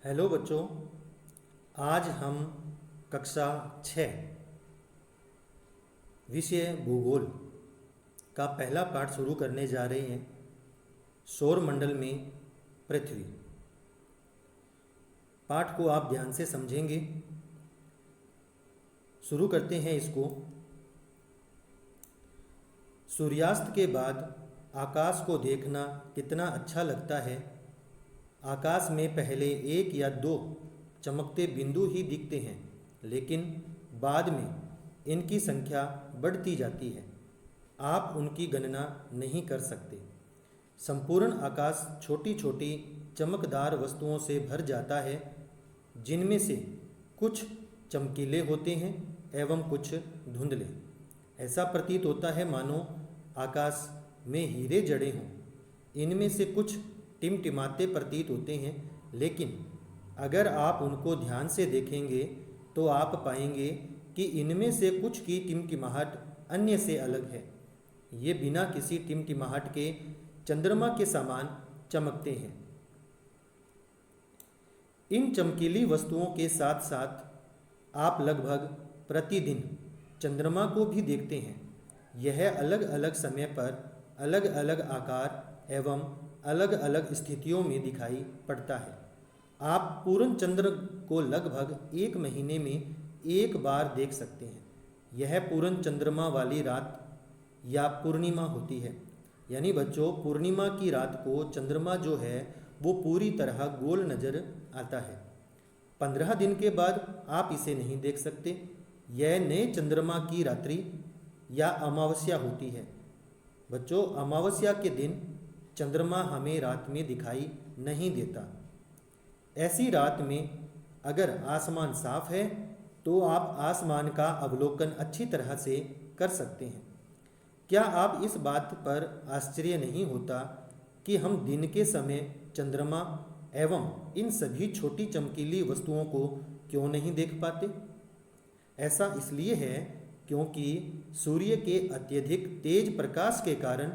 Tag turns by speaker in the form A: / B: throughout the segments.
A: Hello बच्चों, आज हम कक्षा 6 विषय भूगोल का पहला पाठ शुरू करने जा रहे हैं। सौर मंडल में पृथ्वी। पाठ को आप ध्यान से समझेंगे। शुरू करते हैं इसको। सूर्यास्त के बाद आकाश को देखना कितना अच्छा लगता है। आकाश में पहले एक या दो चमकते बिंदु ही दिखते हैं, लेकिन बाद में इनकी संख्या बढ़ती जाती है। आप उनकी गणना नहीं कर सकते। संपूर्ण आकाश छोटी छोटी चमकदार वस्तुओं से भर जाता है, जिनमें से कुछ चमकीले होते हैं एवं कुछ धुंधले। ऐसा प्रतीत होता है मानो आकाश में हीरे जड़े हों। इनमें से कुछ टिमटिमाते प्रतीत होते हैं, लेकिन अगर आप उनको ध्यान से देखेंगे तो आप पाएंगे कि इनमें से कुछ की टिमटिमाहट अन्य से अलग है। ये बिना किसी टिमटिमाहट के चंद्रमा के समान चमकते हैं। इन चमकीली वस्तुओं के साथ साथ आप लगभग प्रतिदिन चंद्रमा को भी देखते हैं। यह अलग अलग समय पर अलग अलग आकार एवं अलग अलग स्थितियों में दिखाई पड़ता है। आप पूर्ण चंद्र को लगभग एक महीने में एक बार देख सकते हैं। यह पूर्ण चंद्रमा वाली रात या पूर्णिमा होती है। यानी बच्चों, पूर्णिमा की रात को चंद्रमा जो है वो पूरी तरह गोल नजर आता है। 15 दिन के बाद आप इसे नहीं देख सकते। यह नए चंद्रमा की रात्रि या अमावस्या होती है। बच्चों, अमावस्या के दिन चंद्रमा हमें रात में दिखाई नहीं देता। ऐसी रात में अगर आसमान साफ है तो आप आसमान का अवलोकन अच्छी तरह से कर सकते हैं। क्या आप इस बात पर आश्चर्य नहीं होता कि हम दिन के समय चंद्रमा एवं इन सभी छोटी चमकीली वस्तुओं को क्यों नहीं देख पाते? ऐसा इसलिए है क्योंकि सूर्य के अत्यधिक तेज प्रकाश के कारण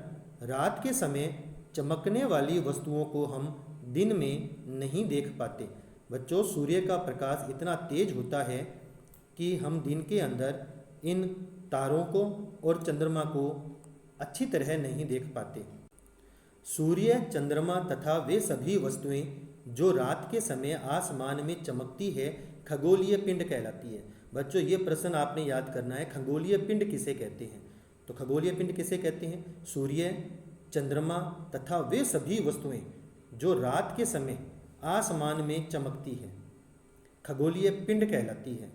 A: रात के समय चमकने वाली वस्तुओं को हम दिन में नहीं देख पाते। बच्चों, सूर्य का प्रकाश इतना तेज होता है कि हम दिन के अंदर इन तारों को और चंद्रमा को अच्छी तरह नहीं देख पाते। सूर्य, चंद्रमा तथा वे सभी वस्तुएं जो रात के समय आसमान में चमकती है खगोलीय पिंड कहलाती है। बच्चों, ये प्रश्न आपने याद करना है, खगोलीय पिंड किसे कहते हैं? तो खगोलीय पिंड किसे कहते हैं? सूर्य, चंद्रमा तथा वे सभी वस्तुएं जो रात के समय आसमान में चमकती है खगोलीय पिंड कहलाती है।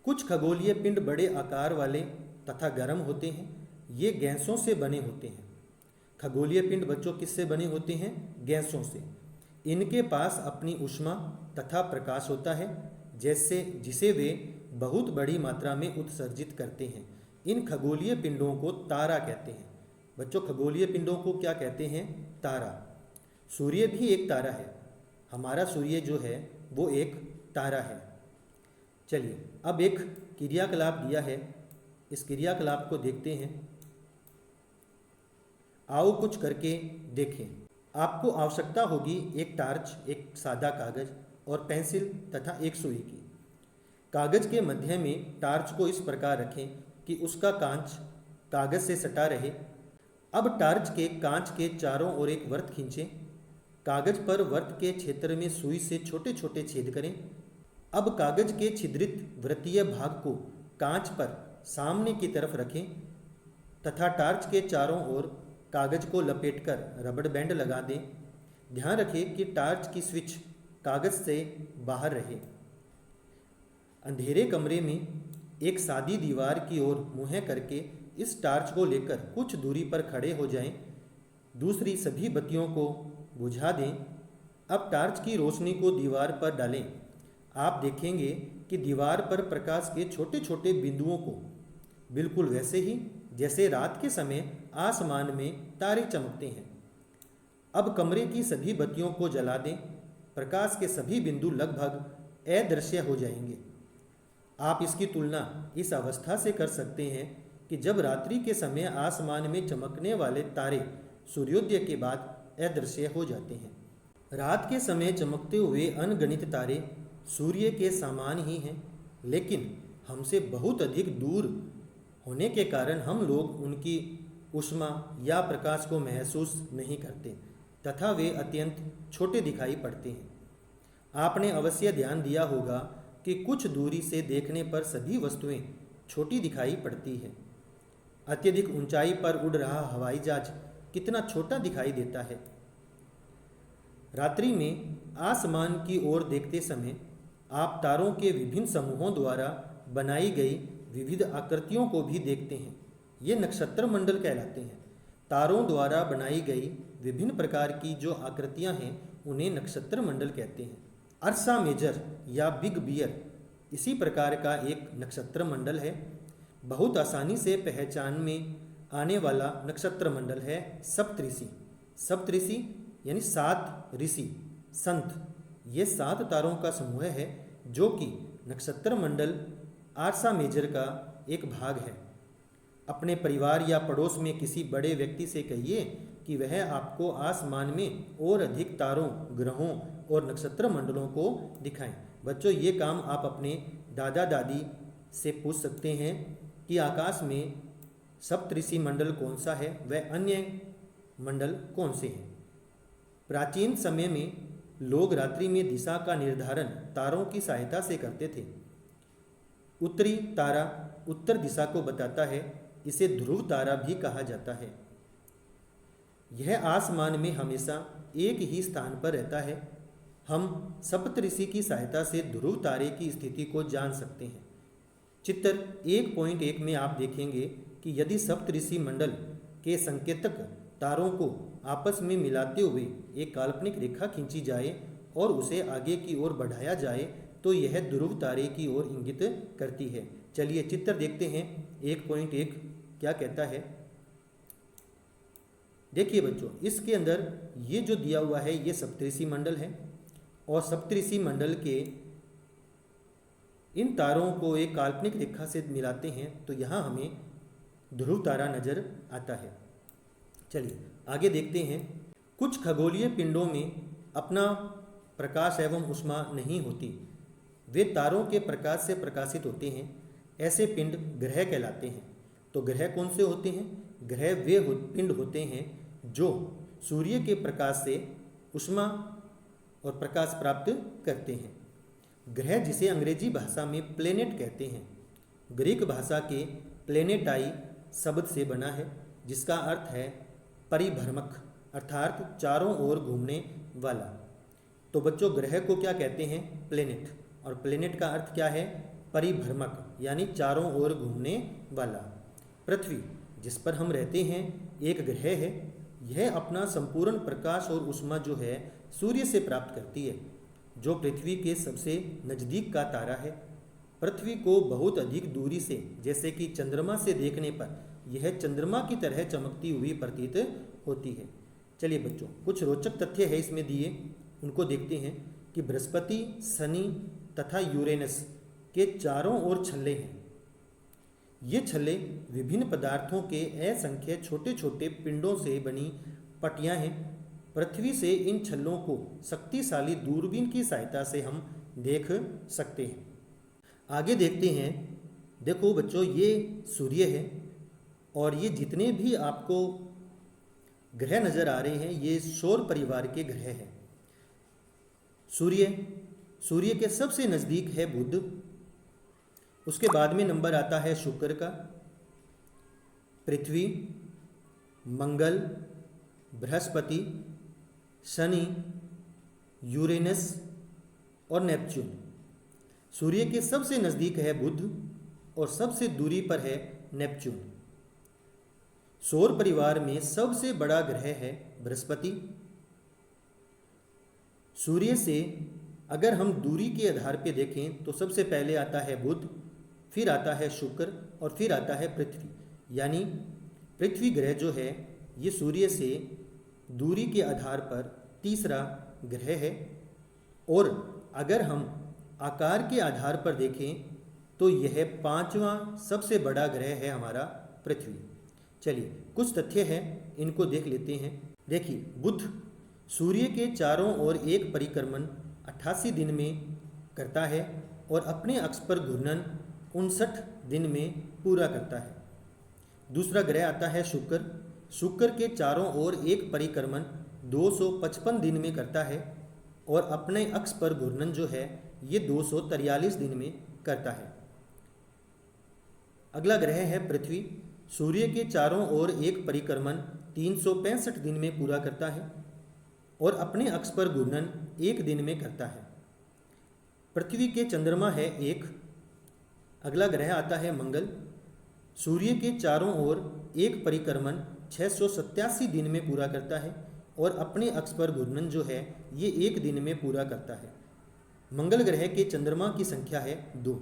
A: कुछ खगोलीय पिंड बड़े आकार वाले तथा गर्म होते हैं। ये गैसों से बने होते हैं। खगोलीय पिंड बच्चों किससे बने होते हैं? गैसों से। इनके पास अपनी ऊष्मा तथा प्रकाश होता है, जिसे वे बहुत बड़ी मात्रा में उत्सर्जित करते हैं। इन खगोलीय पिंडों को तारा कहते हैं। बच्चों, खगोलीय पिंडों को क्या कहते हैं? तारा। सूर्य भी एक तारा है। हमारा सूर्य जो है वो एक तारा है। चलिए, अब एक क्रियाकलाप दिया है, इस क्रियाकलाप को देखते हैं। आओ कुछ करके देखें। आपको आवश्यकता होगी एक टार्च, एक सादा कागज और पेंसिल तथा एक सुई की। कागज के मध्य में टार्च को इस प्रकार रखें कि उसका कांच कागज से सटा रहे। अब टार्च के कांच के चारों ओर एक वृत्त खींचें। कागज पर वृत्त के क्षेत्र में सुई से छोटे छोटे छेद करें। अब कागज के छिद्रित वृत्तीय भाग को कांच पर सामने की तरफ रखें तथा टार्च के चारों ओर कागज को लपेटकर रबड़ बैंड लगा दें। ध्यान रखें कि टार्च की स्विच कागज से बाहर रहे। अंधेरे कमरे में एक सादी दीवार की ओर मुँह करके इस टार्च को लेकर कुछ दूरी पर खड़े हो जाएं। दूसरी सभी बत्तियों को बुझा दें। अब टार्च की रोशनी को दीवार पर डालें। आप देखेंगे कि दीवार पर प्रकाश के छोटे छोटे बिंदुओं को बिल्कुल वैसे ही जैसे रात के समय आसमान में तारे चमकते हैं। अब कमरे की सभी बत्तियों को जला दें। प्रकाश के सभी बिंदु लगभग अदृश्य हो जाएंगे। आप इसकी तुलना इस अवस्था से कर सकते हैं कि जब रात्रि के समय आसमान में चमकने वाले तारे सूर्योदय के बाद अदृश्य हो जाते हैं। रात के समय चमकते हुए अनगिनत तारे सूर्य के समान ही हैं, लेकिन हमसे बहुत अधिक दूर होने के कारण हम लोग उनकी ऊष्मा या प्रकाश को महसूस नहीं करते तथा वे अत्यंत छोटे दिखाई पड़ते हैं। आपने अवश्य ध्यान दिया होगा कि कुछ दूरी से देखने पर सभी वस्तुएं छोटी दिखाई पड़ती है। अत्यधिक ऊंचाई पर उड़ रहा हवाई जहाज कितना छोटा दिखाई देता है। रात्रि में आसमान की ओर देखते समय आप तारों के विभिन्न समूहों द्वारा बनाई गई विविध आकृतियों को भी देखते हैं। ये नक्षत्र मंडल कहलाते हैं। तारों द्वारा बनाई गई विभिन्न प्रकार की जो आकृतियां हैं उन्हें नक्षत्र मंडल कहते हैं। अर्सा मेजर या बिग बियर इसी प्रकार का एक नक्षत्र मंडल है। बहुत आसानी से पहचान में आने वाला नक्षत्र मंडल है सप्तऋषि। सप्तऋषि यानी 7 ऋषि संत, ये 7 तारों का समूह है जो कि नक्षत्र मंडल आर्सा मेजर का एक भाग है। अपने परिवार या पड़ोस में किसी बड़े व्यक्ति से कहिए कि वह आपको आसमान में और अधिक तारों, ग्रहों और नक्षत्र मंडलों को दिखाएं। बच्चों, ये काम आप अपने दादा दादी से पूछ सकते हैं कि आकाश में सप्तऋषि मंडल कौन सा है, वह अन्य मंडल कौन से हैं। प्राचीन समय में लोग रात्रि में दिशा का निर्धारण तारों की सहायता से करते थे। उत्तरी तारा उत्तर दिशा को बताता है, इसे ध्रुव तारा भी कहा जाता है। यह आसमान में हमेशा एक ही स्थान पर रहता है। हम सप्तऋषि की सहायता से ध्रुव तारे की स्थिति को जान सकते हैं। चित्र 1.1 में आप देखेंगे कि यदि सप्तऋषि मंडल के संकेतक तारों को आपस में मिलाते हुए एक काल्पनिक रेखा खींची जाए और उसे आगे की ओर बढ़ाया जाए तो यह ध्रुव तारे की ओर इंगित करती है। चलिए चित्र देखते हैं 1.1 क्या कहता है। देखिए बच्चों, इसके अंदर ये जो दिया हुआ है ये सप्तऋषि मंडल है और सप्तऋषि मंडल के इन तारों को एक काल्पनिक रेखा से मिलाते हैं तो यहाँ हमें ध्रुव तारा नजर आता है। चलिए आगे देखते हैं। कुछ खगोलीय पिंडों में अपना प्रकाश एवं ऊष्मा नहीं होती, वे तारों के प्रकाश से प्रकाशित होते हैं। ऐसे पिंड ग्रह कहलाते हैं। तो ग्रह कौन से होते हैं? ग्रह वे पिंड होते हैं जो सूर्य के प्रकाश से ऊष्मा और प्रकाश प्राप्त करते हैं। ग्रह जिसे अंग्रेजी भाषा में प्लेनेट कहते हैं, ग्रीक भाषा के प्लेनेटाई शब्द से बना है जिसका अर्थ है परिभ्रमक अर्थात चारों ओर घूमने वाला। तो बच्चों, ग्रह को क्या कहते हैं? प्लेनेट। और प्लेनेट का अर्थ क्या है? परिभ्रमक यानी चारों ओर घूमने वाला। पृथ्वी जिस पर हम रहते हैं एक ग्रह है। यह अपना संपूर्ण प्रकाश और ऊष्मा जो है सूर्य से प्राप्त करती है, जो पृथ्वी के सबसे नज़दीक का तारा है। पृथ्वी को बहुत अधिक दूरी से जैसे कि चंद्रमा से देखने पर यह चंद्रमा की तरह चमकती हुई प्रतीत होती है। चलिए बच्चों, कुछ रोचक तथ्य है इसमें दिए, उनको देखते हैं कि बृहस्पति, शनि तथा यूरेनस के चारों ओर छल्ले हैं। ये छल्ले विभिन्न पदार्थों के असंख्य छोटे छोटे पिंडों से बनी पट्टियां हैं। पृथ्वी से इन छल्लों को शक्तिशाली दूरबीन की सहायता से हम देख सकते हैं। आगे देखते हैं। देखो बच्चों, ये सूर्य है और ये जितने भी आपको ग्रह नज़र आ रहे हैं ये सौर परिवार के ग्रह हैं। सूर्य के सबसे नज़दीक है बुध, उसके बाद में नंबर आता है शुक्र का, पृथ्वी, मंगल, बृहस्पति, शनि, यूरेनस और नेपच्यून। सूर्य के सबसे नज़दीक है बुध और सबसे दूरी पर है नेपच्यून। सौर परिवार में सबसे बड़ा ग्रह है बृहस्पति। सूर्य से अगर हम दूरी के आधार पर देखें तो सबसे पहले आता है बुध, फिर आता है शुक्र और फिर आता है पृथ्वी। यानी पृथ्वी ग्रह जो है ये सूर्य से दूरी के आधार पर तीसरा ग्रह है। और अगर हम आकार के आधार पर देखें तो यह 5वां सबसे बड़ा ग्रह है हमारा पृथ्वी। चलिए कुछ तथ्य हैं, इनको देख लेते हैं। देखिए, बुध सूर्य के चारों ओर एक परिक्रमण 88 दिन में करता है और अपने अक्ष पर घूर्णन 59 दिन में पूरा करता है। दूसरा ग्रह आता है शुक्र। शुक्र के चारों ओर एक परिक्रमण 255 दिन में करता है और अपने अक्ष पर घूर्णन जो है ये 243 दिन में करता है। अगला ग्रह है पृथ्वी। सूर्य के चारों ओर एक परिक्रमण 365 दिन में पूरा करता है और अपने अक्ष पर घूर्णन 1 दिन में करता है। पृथ्वी के चंद्रमा है एक। अगला ग्रह आता है मंगल। सूर्य के चारों ओर एक परिक्रमण 687 दिन में पूरा करता है और अपने अक्ष पर घूर्णन जो है ये 1 दिन में पूरा करता है। मंगल ग्रह के चंद्रमा की संख्या है 2।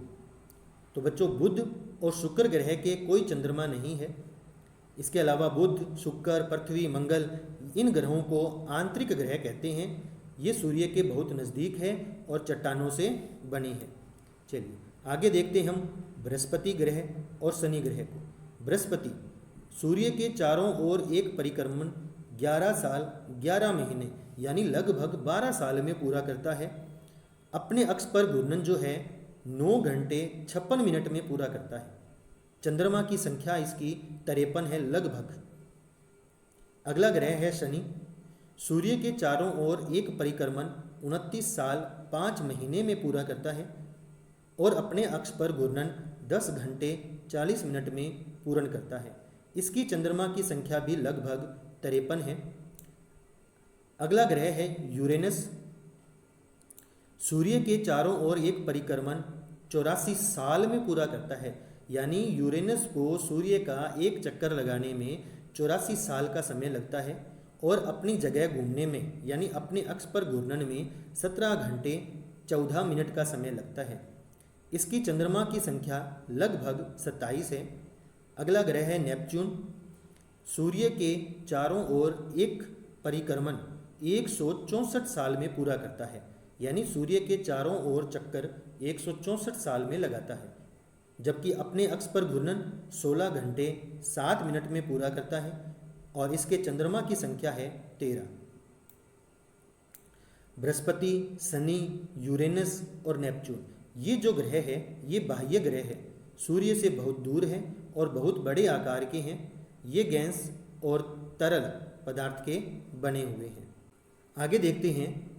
A: तो बच्चों बुध और शुक्र ग्रह के कोई चंद्रमा नहीं है। इसके अलावा बुध, शुक्र, पृथ्वी, मंगल इन ग्रहों को आंतरिक ग्रह कहते हैं। ये सूर्य के बहुत नज़दीक है और चट्टानों से बनी है। चलिए आगे देखते हम बृहस्पति ग्रह और शनि ग्रह को। बृहस्पति सूर्य के चारों ओर एक परिक्रमण 11 साल 11 महीने यानी लगभग 12 साल में पूरा करता है। अपने अक्ष पर घूर्णन जो है 9 घंटे 56 मिनट में पूरा करता है। चंद्रमा की संख्या इसकी 53 है लगभग। अगला ग्रह है शनि। सूर्य के चारों ओर एक परिक्रमण 29 साल 5 महीने में पूरा करता है और अपने अक्ष पर घूर्णन 10 घंटे 40 मिनट में पूर्ण करता है। इसकी चंद्रमा की संख्या भी लगभग 53 है। अगला ग्रह है यूरेनस। सूर्य के चारों ओर एक परिक्रमण 84 साल में पूरा करता है, यानी यूरेनस को सूर्य का एक चक्कर लगाने में 84 साल का समय लगता है और अपनी जगह घूमने में यानी अपने अक्ष पर घूर्णन में 17 घंटे 14 मिनट का समय लगता है। इसकी चंद्रमा की संख्या लगभग 27 है। अगला ग्रह है नेपच्यून। सूर्य के चारों ओर एक परिक्रमण 164 साल में पूरा करता है, यानी सूर्य के चारों ओर चक्कर 164 साल में लगाता है, जबकि अपने अक्ष पर घूर्णन 16 घंटे 7 मिनट में पूरा करता है और इसके चंद्रमा की संख्या है 13। बृहस्पति, शनि, यूरेनस और नेपच्यून ये जो ग्रह है ये बाह्य ग्रह है, सूर्य से बहुत दूर है और बहुत बड़े आकार के हैं। ये गैस और तरल पदार्थ के बने हुए हैं। आगे देखते हैं,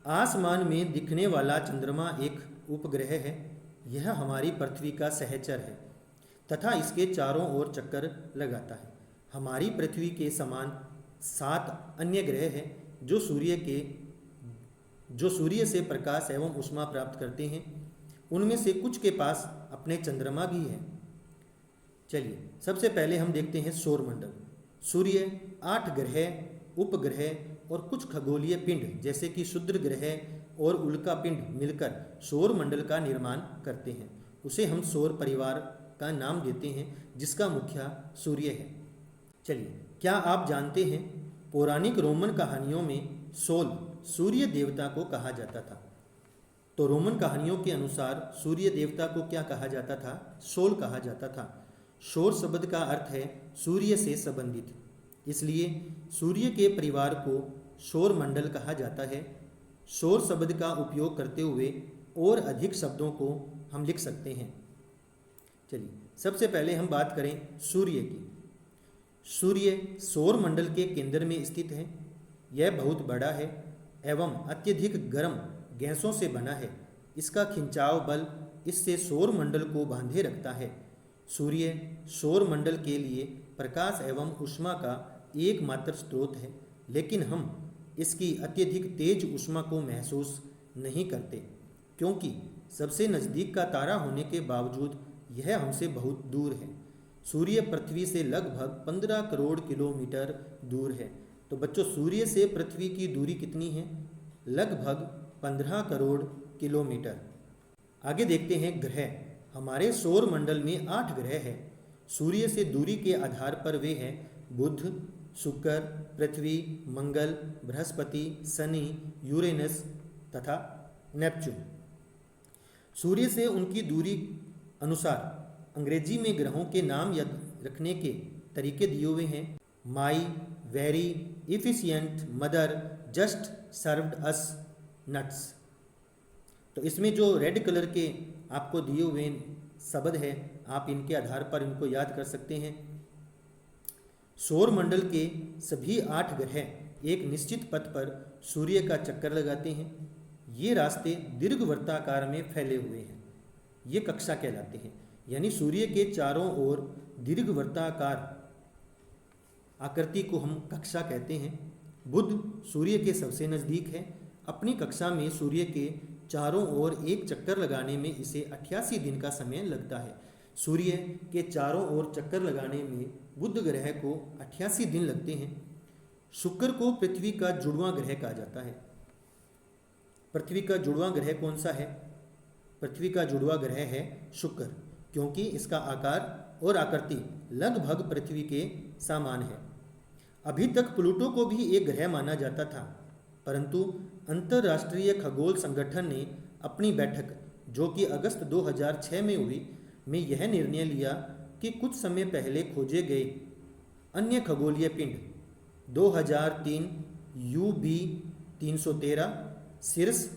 A: आसमान में दिखने वाला चंद्रमा एक उपग्रह है। यह हमारी पृथ्वी का सहचर है तथा इसके चारों ओर चक्कर लगाता है। हमारी पृथ्वी के समान 7 अन्य ग्रह हैं जो सूर्य से प्रकाश एवं ऊष्मा प्राप्त करते हैं। उनमें से कुछ के पास अपने चंद्रमा भी है। चलिए सबसे पहले हम देखते हैं सौरमंडल। सूर्य, 8 ग्रह, उपग्रह और कुछ खगोलीय पिंड जैसे कि क्षुद्र ग्रह और उल्का पिंड मिलकर सौरमंडल का निर्माण करते हैं। उसे हम सौर परिवार का नाम देते हैं जिसका मुखिया सूर्य है। चलिए, क्या आप जानते हैं पौराणिक रोमन कहानियों में सोल सूर्य देवता को कहा जाता था? तो रोमन कहानियों के अनुसार सूर्य देवता को क्या कहा जाता था? सोल कहा जाता था। सौर शब्द का अर्थ है सूर्य से संबंधित, इसलिए सूर्य के परिवार को सौर मंडल कहा जाता है। सौर शब्द का उपयोग करते हुए और अधिक शब्दों को हम लिख सकते हैं। चलिए सबसे पहले हम बात करें सूर्य की। सूर्य सौर मंडल के केंद्र में स्थित है। यह बहुत बड़ा है एवं अत्यधिक गर्म गैसों से बना है। इसका खिंचाव बल इससे सौर मंडल को बांधे रखता है। सूर्य सौर मंडल के लिए प्रकाश एवं ऊष्मा का एकमात्र स्रोत है, लेकिन हम इसकी अत्यधिक तेज ऊष्मा को महसूस नहीं करते क्योंकि सबसे नज़दीक का तारा होने के बावजूद यह हमसे बहुत दूर है। सूर्य पृथ्वी से लगभग 15 करोड़ किलोमीटर दूर है। तो बच्चों, सूर्य से पृथ्वी की दूरी कितनी है? लगभग 15 करोड़ किलोमीटर। आगे देखते हैं ग्रह। हमारे सौर मंडल में 8 ग्रह हैं। सूर्य से दूरी के आधार पर वे हैं बुध, शुक्र, पृथ्वी, मंगल, बृहस्पति, शनि, यूरेनस तथा नेपच्यून। सूर्य से उनकी दूरी अनुसार अंग्रेजी में ग्रहों के नाम याद रखने के तरीके दिए हुए हैं। My, very, efficient, mother, just served us nuts. तो इसमें जो रेड कलर के आपको दिए हुए शब्द है, आप इनके आधार पर इनको याद कर सकते हैं। सौर मंडल के सभी 8 ग्रह एक निश्चित पथ पर सूर्य का चक्कर लगाते हैं। ये रास्ते दीर्घवृत्ताकार में फैले हुए हैं, ये कक्षा कहलाते हैं। यानी सूर्य के चारों ओर दीर्घवृत्ताकार आकृति को हम कक्षा कहते हैं। बुध सूर्य के सबसे नज़दीक है। अपनी कक्षा में सूर्य के चारों ओर एक चक्कर लगाने में इसे 88 दिन का समय लगता है। सूर्य के चारों ओर चक्कर लगाने में बुध ग्रह को 88 दिन लगते हैं। शुक्र को पृथ्वी का जुड़वां ग्रह कहा जाता है। पृथ्वी का जुड़वां ग्रह कौन सा है? पृथ्वी का जुड़वां ग्रह है शुक्र, क्योंकि इसका आकार और आकृति लगभग पृथ्वी के समान है। अभी तक प्लूटो को भी एक ग्रह माना जाता था, परंतु अंतर्राष्ट्रीय खगोल संगठन ने अपनी बैठक जो कि अगस्त 2006 में हुई में यह निर्णय लिया कि कुछ समय पहले खोजे गए अन्य खगोलीय पिंड 2003 UB 313 सिरस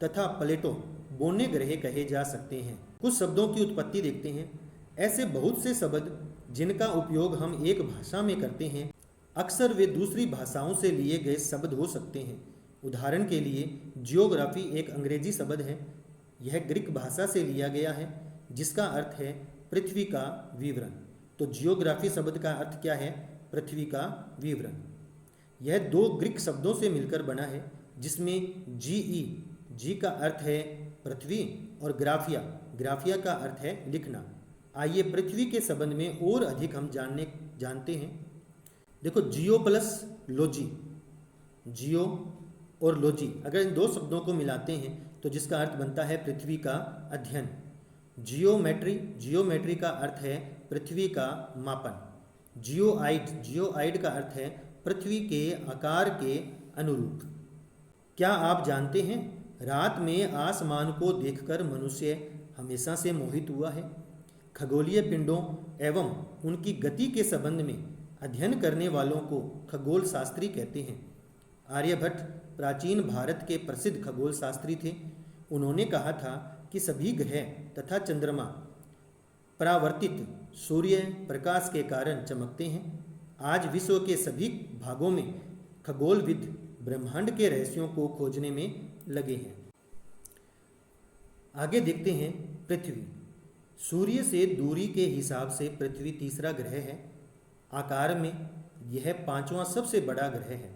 A: तथा प्लेटो बोने ग्रह कहे जा सकते हैं। कुछ शब्दों की उत्पत्ति देखते हैं। ऐसे बहुत से शब्द जिनका उपयोग हम एक भाषा में करते हैं, अक्सर वे दूसरी भाषाओं से लिए गए शब्द हो सकते हैं। उदाहरण के लिए जियोग्राफी एक अंग्रेजी शब्द है। यह ग्रीक भाषा से लिया गया है, जिसका अर्थ है पृथ्वी का विवरण। तो जियोग्राफी शब्द का अर्थ क्या है? पृथ्वी का विवरण। यह 2 ग्रीक शब्दों से मिलकर बना है, जिसमें जी का अर्थ है पृथ्वी और ग्राफिया का अर्थ है लिखना। आइए पृथ्वी के संबंध में और अधिक हम जानते हैं। देखो, जियो प्लस लॉजी, जियो और लॉजी, अगर इन 2 शब्दों को मिलाते हैं तो जिसका अर्थ बनता है पृथ्वी का अध्ययन। जियोमेट्री का अर्थ है पृथ्वी का मापन। जियोआइड का अर्थ है पृथ्वी के आकार के अनुरूप। क्या आप जानते हैं, रात में आसमान को देखकर मनुष्य हमेशा से मोहित हुआ है। खगोलीय पिंडों एवं उनकी गति के संबंध में अध्ययन करने वालों को खगोल शास्त्री कहते हैं। आर्यभट्ट प्राचीन भारत के प्रसिद्ध खगोल शास्त्री थे। उन्होंने कहा था कि सभी ग्रह तथा चंद्रमा परावर्तित सूर्य प्रकाश के कारण चमकते हैं। आज विश्व के सभी भागों में खगोलविद ब्रह्मांड के रहस्यों को खोजने में लगे हैं। आगे देखते हैं पृथ्वी। सूर्य से दूरी के हिसाब से पृथ्वी तीसरा ग्रह है। आकार में यह 5वां सबसे बड़ा ग्रह है।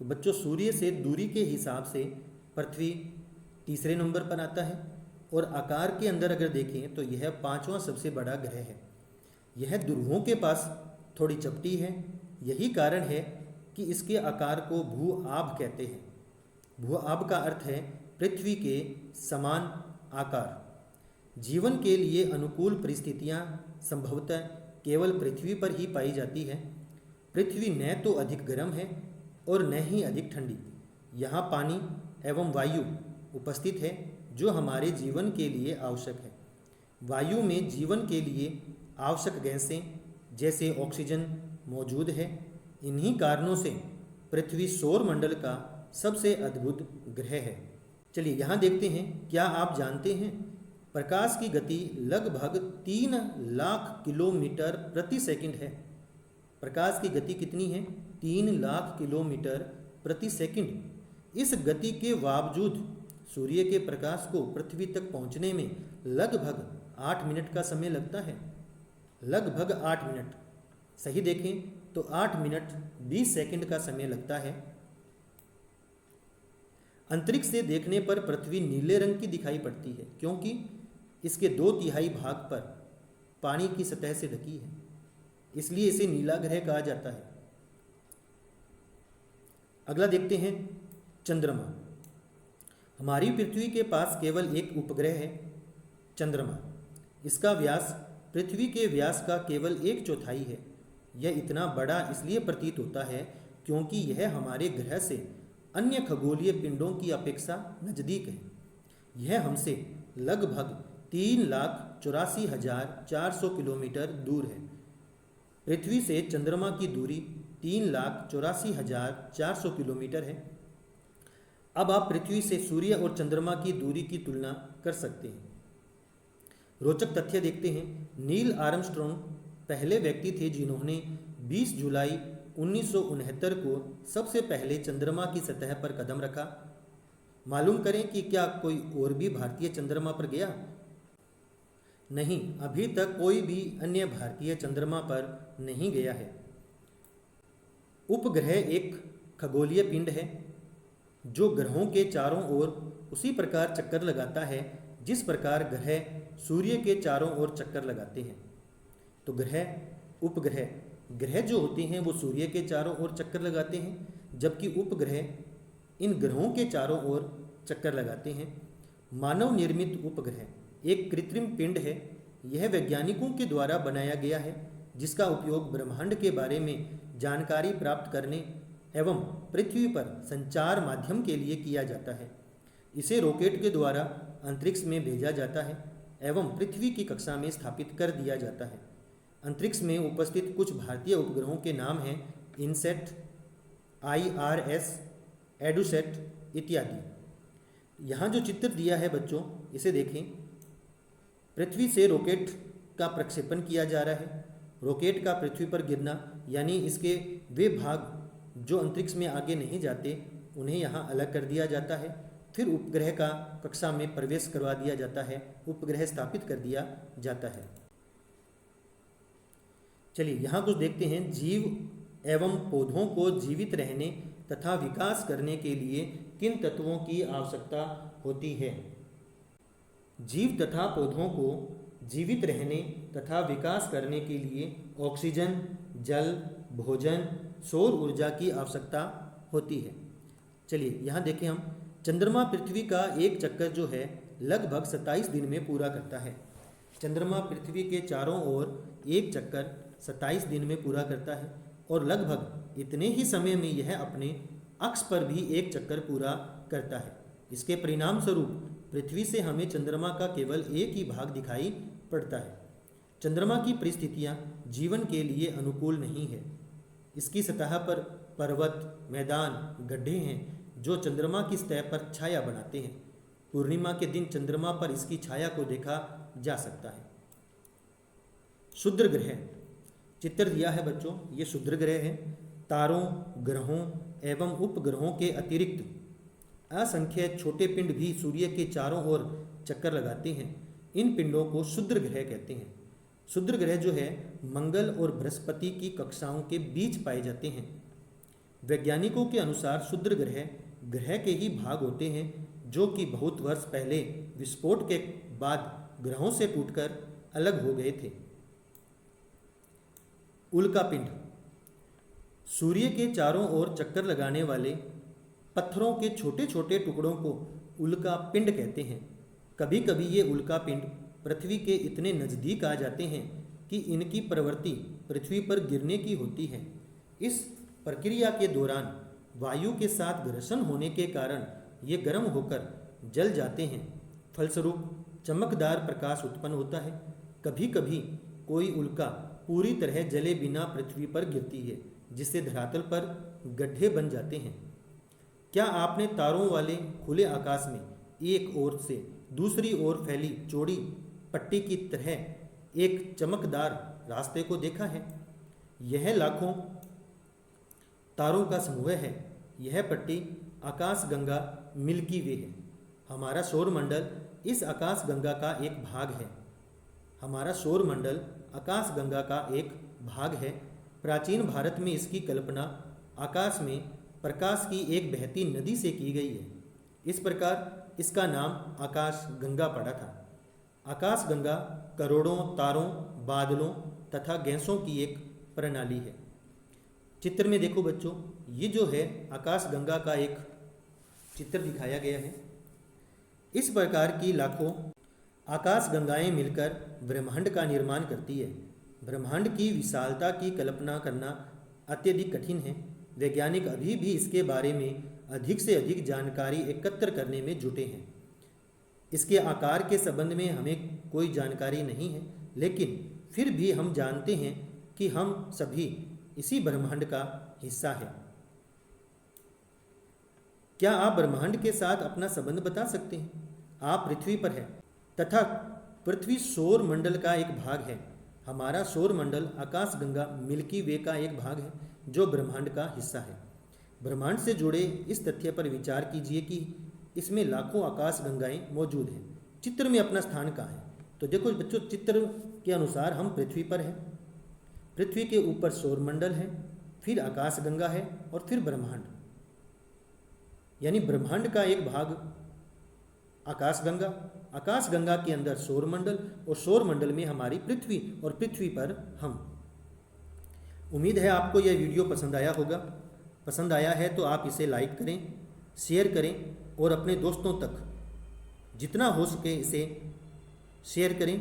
A: तो बच्चों, सूर्य से दूरी के हिसाब से पृथ्वी तीसरे नंबर पर आता है और आकार के अंदर अगर देखें तो यह 5वां सबसे बड़ा ग्रह है। यह ध्रुवों के पास थोड़ी चपटी है। यही कारण है कि इसके आकार को भू-आभ कहते हैं। भू-आभ का अर्थ है पृथ्वी के समान आकार। जीवन के लिए अनुकूल परिस्थितियां संभवतः केवल पृथ्वी पर ही पाई जाती है। पृथ्वी न तो अधिक गर्म है और न ही अधिक ठंडी। यहाँ पानी एवं वायु उपस्थित है जो हमारे जीवन के लिए आवश्यक है। वायु में जीवन के लिए आवश्यक गैसें जैसे ऑक्सीजन मौजूद है। इन्हीं कारणों से पृथ्वी सौर मंडल का सबसे अद्भुत ग्रह है। चलिए यहाँ देखते हैं, क्या आप जानते हैं प्रकाश की गति लगभग 3 लाख किलोमीटर प्रति सेकंड है। प्रकाश की गति कितनी है? 3 लाख किलोमीटर प्रति सेकंड। इस गति के बावजूद सूर्य के प्रकाश को पृथ्वी तक पहुंचने में लगभग 8 मिनट का समय लगता है। लगभग 8 मिनट, सही देखें तो 8 मिनट 20 सेकंड का समय लगता है। अंतरिक्ष से देखने पर पृथ्वी नीले रंग की दिखाई पड़ती है, क्योंकि इसके 2/3 भाग पर पानी की सतह से ढकी है, इसलिए इसे नीला ग्रह कहा जाता है। अगला देखते हैं चंद्रमा। हमारी पृथ्वी के पास केवल एक उपग्रह है, चंद्रमा। इसका व्यास पृथ्वी के व्यास का केवल 1/4 है। यह इतना बड़ा इसलिए प्रतीत होता है क्योंकि यह हमारे ग्रह से अन्य खगोलीय पिंडों की अपेक्षा नज़दीक है। यह हमसे लगभग 3,84,400 किलोमीटर दूर है। पृथ्वी से चंद्रमा की दूरी 3,84,400 किलोमीटर है। अब आप पृथ्वी से सूर्य और चंद्रमा की दूरी की तुलना कर सकते हैं। रोचक तथ्य देखते हैं। नील आर्मस्ट्रॉन्ग पहले व्यक्ति थे जिन्होंने 20 जुलाई 1969 को सबसे पहले चंद्रमा की सतह पर कदम रखा। मालूम करें कि क्या कोई और भी भारतीय चंद्रमा पर गया? नहीं, अभी तक कोई भी अन्य भारतीय चंद्रमा पर नहीं गया है। उपग्रह एक खगोलीय पिंड है जो ग्रहों के चारों ओर उसी प्रकार चक्कर लगाता है जिस प्रकार ग्रह सूर्य के चारों ओर चक्कर लगाते हैं। तो उपग्रह ग्रह जो होते हैं वो सूर्य के चारों ओर चक्कर लगाते हैं, जबकि उपग्रह इन ग्रहों के चारों ओर चक्कर लगाते हैं। मानव निर्मित उपग्रह एक कृत्रिम पिंड है। यह वैज्ञानिकों के द्वारा बनाया गया है जिसका उपयोग ब्रह्मांड के बारे में जानकारी प्राप्त करने एवं पृथ्वी पर संचार माध्यम के लिए किया जाता है। इसे रॉकेट के द्वारा अंतरिक्ष में भेजा जाता है एवं पृथ्वी की कक्षा में स्थापित कर दिया जाता है। अंतरिक्ष में उपस्थित कुछ भारतीय उपग्रहों के नाम हैं इनसेट, IRS, एडुसेट इत्यादि। यहाँ जो चित्र दिया है बच्चों, इसे देखें। पृथ्वी से रॉकेट का प्रक्षेपण किया जा रहा है। रॉकेट का पृथ्वी पर गिरना यानी इसके वे भाग जो अंतरिक्ष में आगे नहीं जाते उन्हें यहाँ अलग कर दिया जाता है। फिर उपग्रह का कक्षा में प्रवेश करवा दिया जाता है, उपग्रह स्थापित कर दिया जाता है। चलिए यहाँ कुछ देखते हैं। जीव एवं पौधों को जीवित रहने तथा विकास करने के लिए किन तत्वों की आवश्यकता होती है? जीव तथा पौधों को जीवित रहने तथा विकास करने के लिए ऑक्सीजन, जल, भोजन, सौर ऊर्जा की आवश्यकता होती है। चलिए यहाँ देखें हम। चंद्रमा पृथ्वी का एक चक्कर जो है लगभग 27 दिन में पूरा करता है। चंद्रमा पृथ्वी के चारों ओर एक चक्कर 27 दिन में पूरा करता है और लगभग इतने ही समय में यह अपने अक्ष पर भी एक चक्कर पूरा करता है। इसके परिणाम स्वरूप पृथ्वी से हमें चंद्रमा का केवल एक ही भाग दिखाई पड़ता है। चंद्रमा की परिस्थितियाँ जीवन के लिए अनुकूल नहीं है। इसकी सतह पर पर्वत, मैदान, गड्ढे हैं जो चंद्रमा की सतह पर छाया बनाते हैं। पूर्णिमा के दिन चंद्रमा पर इसकी छाया को देखा जा सकता है। क्षुद्र ग्रह चित्र दिया है बच्चों, ये क्षुद्र ग्रह है। तारों, ग्रहों एवं उपग्रहों के अतिरिक्त असंख्य छोटे पिंड भी सूर्य के चारों ओर चक्कर लगाते हैं। इन पिंडों को क्षुद्र ग्रह कहते हैं। क्षुद्र ग्रह जो है मंगल और बृहस्पति की कक्षाओं के बीच पाए जाते हैं। वैज्ञानिकों के अनुसार क्षुद्र ग्रह के ही भाग होते हैं जो कि बहुत वर्ष पहले विस्फोट के बाद ग्रहों से टूटकर अलग हो गए थे। उल्का पिंड सूर्य के चारों ओर चक्कर लगाने वाले पत्थरों के छोटे छोटे टुकड़ों को उल्का पिंड कहते हैं। कभी कभी ये उल्का पिंड पृथ्वी के इतने नज़दीक आ जाते हैं कि इनकी प्रवृत्ति पृथ्वी पर गिरने की होती है। इस प्रक्रिया के दौरान वायु के साथ घर्षण होने के कारण ये गर्म होकर जल जाते हैं। फलस्वरूप चमकदार प्रकाश उत्पन्न होता है। कभी कभी कोई उल्का पूरी तरह जले बिना पृथ्वी पर गिरती है जिससे धरातल पर गड्ढे बन जाते हैं। क्या आपने तारों वाले खुले आकाश में एक ओर से दूसरी ओर फैली चौड़ी पट्टी की तरह एक चमकदार रास्ते को देखा है? यह लाखों तारों का समूह है। यह पट्टी आकाशगंगा मिल्की वे है। हमारा सौरमंडल इस आकाशगंगा का एक भाग है। हमारा सौरमंडल आकाशगंगा का एक भाग है। प्राचीन भारत में इसकी कल्पना आकाश में प्रकाश की एक बहती नदी से की गई है। इस प्रकार इसका नाम आकाशगंगा पड़ा था। आकाशगंगा करोड़ों तारों, बादलों तथा गैसों की एक प्रणाली है। चित्र में देखो बच्चों, ये जो है आकाशगंगा का एक चित्र दिखाया गया है। इस प्रकार की लाखों आकाशगंगाएं मिलकर ब्रह्मांड का निर्माण करती है। ब्रह्मांड की विशालता की कल्पना करना अत्यधिक कठिन है। वैज्ञानिक अभी भी इसके बारे में अधिक से अधिक जानकारी एकत्र करने में जुटे हैं। इसके आकार के संबंध में हमें कोई जानकारी नहीं है, लेकिन फिर भी हम जानते हैं कि हम सभी इसी ब्रह्मांड का हिस्सा है। क्या आप ब्रह्मांड के साथ अपना संबंध बता सकते हैं? आप पृथ्वी पर हैं तथा पृथ्वी सौर मंडल का एक भाग है। हमारा सौर मंडल आकाशगंगा मिल्की वे का एक भाग है जो ब्रह्मांड का हिस्सा है। ब्रह्मांड से जुड़े इस तथ्य पर विचार कीजिए कि इसमें लाखों आकाशगंगाएं मौजूद हैं। चित्र में अपना स्थान कहाँ है? तो देखो बच्चों, चित्र के अनुसार हम पृथ्वी पर हैं। पृथ्वी के ऊपर सौरमंडल है, फिर आकाशगंगा है और फिर ब्रह्मांड। यानी ब्रह्मांड का एक भाग आकाशगंगा, आकाशगंगा के अंदर सौरमंडल और सौरमंडल में हमारी पृथ्वी और पृथ्वी पर हम। उम्मीद है आपको यह वीडियो पसंद आया होगा। पसंद आया है तो आप इसे लाइक करें, शेयर करें और अपने दोस्तों तक जितना हो सके इसे शेयर करें।